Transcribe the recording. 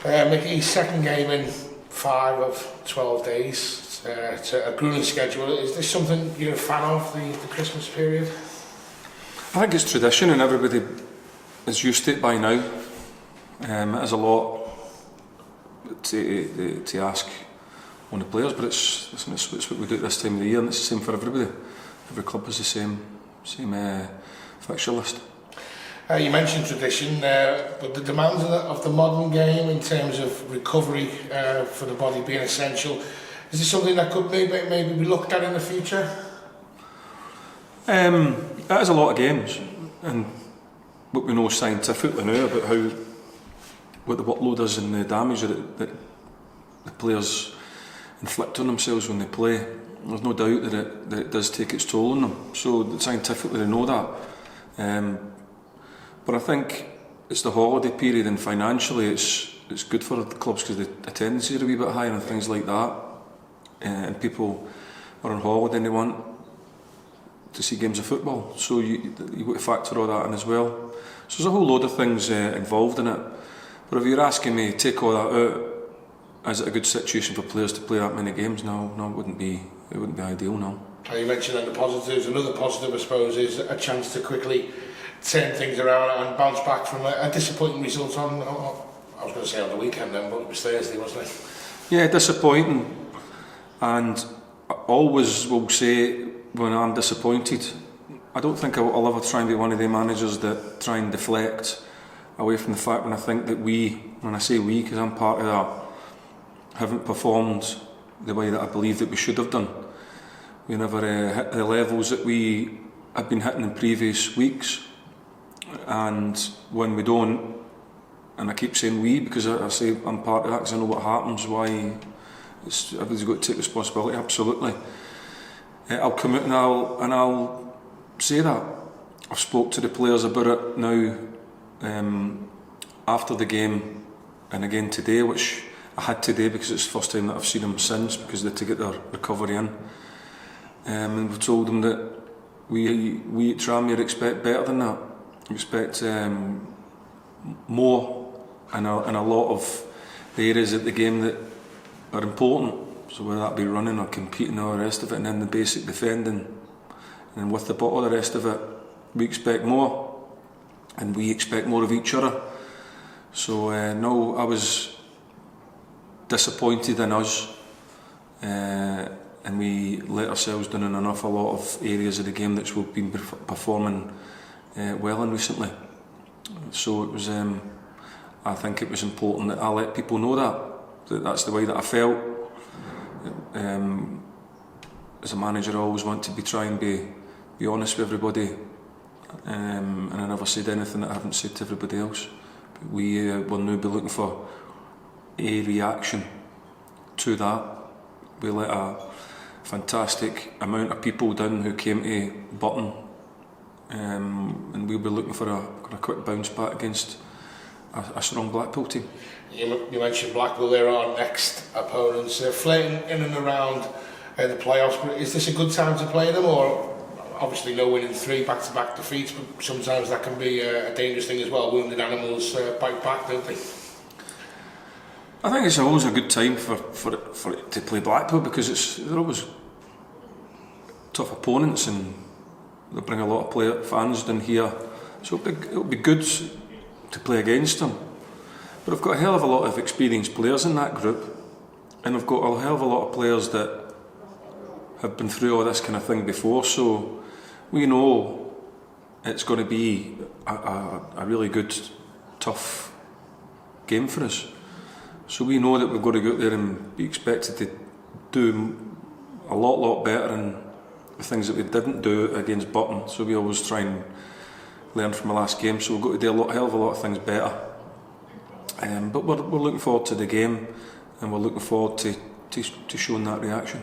Micky, second game in 5 of 12 days. It's a grueling schedule. Is this something you're a fan of, the Christmas period? I think it's tradition and everybody is used to it by now. It is a lot to ask on the players, but it's what we do at this time of the year, and it's the same for everybody. Every club has the same fixture list. You mentioned tradition, but the demands of the modern game in terms of recovery for the body being essential, is this something that could maybe be looked at in the future? It is a lot of games, and what we know scientifically now about what the workload is and the damage that the players inflict on themselves when they play. There's no doubt that it does take its toll on them. So scientifically they know that. But I think it's the holiday period, and financially it's good for the clubs because the attendance is a wee bit higher and things like that. And people are on holiday and they want to see games of football. So you've got to factor all that in as well. So there's a whole load of things involved in it. But if you're asking me to take all that out, is it a good situation for players to play that many games? No, it wouldn't be ideal, no. You mentioned the positives. Another positive, I suppose, is a chance to quickly turn things around and bounce back from a disappointing result on I was going to say on the weekend then, but it was Thursday, wasn't it? Yeah, disappointing. And I always will say when I'm disappointed, I don't think I'll ever try and be one of the managers that try and deflect away from the fact when I think that when I say we, because I'm part of that, haven't performed the way that I believe that we should have done. We never hit the levels that we have been hitting in previous weeks, and when we don't, and I keep saying we because I say I'm part of that because I know what happens, why everybody's got to take responsibility, absolutely. I'll come out and I'll say that. I've spoke to the players about it now after the game and again today, which I had today because it's the first time that I've seen them since, because they had to get their recovery in. And we've told them that we at Tranmere expect better than that. We expect more in a lot of the areas of the game that are important. So whether that be running or competing or the rest of it, and then the basic defending, and with all the rest of it, we expect more, and we expect more of each other. So no, I was disappointed in us, and we let ourselves down in an awful lot of areas of the game that we've been performing well in recently. So it was, I think it was important that I let people know that that's the way that I felt. As a manager, I always want to try and be honest with everybody, and I never said anything that I haven't said to everybody else. But we will now be looking for a reaction to that. We let a fantastic amount of people down who came to Button, and we'll be looking for a quick bounce back against a strong Blackpool team. You mentioned Blackpool, they're our next opponents. They're flirting in and around the playoffs, but is this a good time to play them? Or obviously no winning 3 back-to-back defeats, but sometimes that can be a dangerous thing as well. Wounded animals bite back, don't they? I think it's always a good time for it to play Blackpool because they're always tough opponents and they bring a lot of fans down here. So it'll be good to play against them. But I've got a hell of a lot of experienced players in that group, and I've got a hell of a lot of players that have been through all this kind of thing before. So we know it's going to be a really good, tough game for us. So we know that we've got to go out there and be expected to do a lot better than the things that we didn't do against Button. So we always try and learn from the last game. So we've got to do a hell of a lot of things better. But we're looking forward to the game, and we're looking forward to showing that reaction.